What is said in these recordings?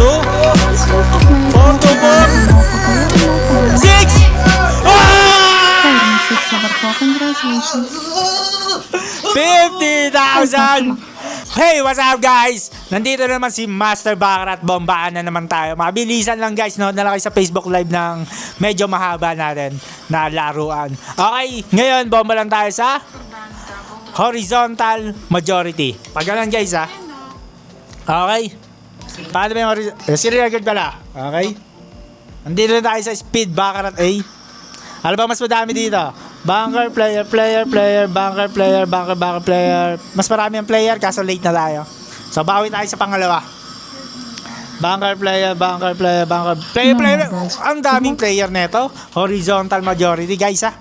4 to 4. 6! Congratulations. 50,000! Hey, what's up guys? Nandito na naman si Master Bakar at bombaan na naman tayo. Mabilisan lang guys, no? Nalaki sa Facebook Live ng medyo mahaba natin na laruan. Okay, ngayon bomba lang tayo sa horizontal majority. Pagalan guys ha. Okay. Paano ba yung horizontal? Serial record pala. Okay. Nandito na tayo sa speed Bakar at A. Ano ba mas madami dito? Bunker, player, bunker, player, bunker, player. Mas marami ang player kaso late na tayo. So bawi tayo sa pangalawa. Bunker, player, player. Ang daming player neto. Horizontal majority guys ha.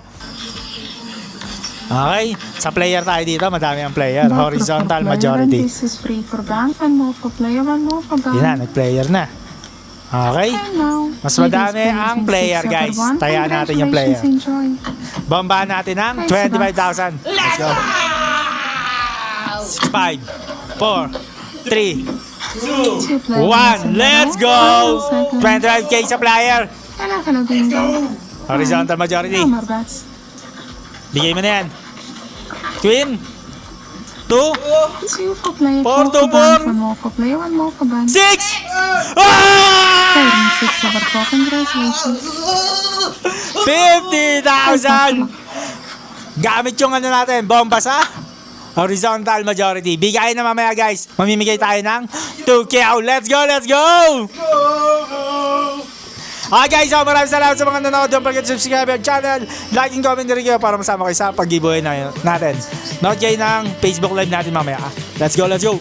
Okay, sa player tayo dito, madami ang player. Horizontal majority. This is free for bank and more for player and more for bank. Yan na, nag-player na. Okay. Mas madami ang player guys. Tayaan natin yung player. Bombahan natin ng 25,000. Let's go. 5, 4, 3, 1. Let's go. 25k sa player. Horizontal majority. Bigay mo na yan. Queen. 2, 4 to 4. 6! Congratulations. 50,000! Gamit yung ano natin, bomba sa horizontal majority. Bigay na mamaya guys. Mamimigay tayo ng 2K. Let's go, let's go! Okay guys, maraming salamat sa mga nanonood. Don't forget to subscribe our channel, like and comment rin kayo para masama kayo sa pag-giveaway natin. Note kayo ng Facebook Live natin mamaya. Let's go, let's go!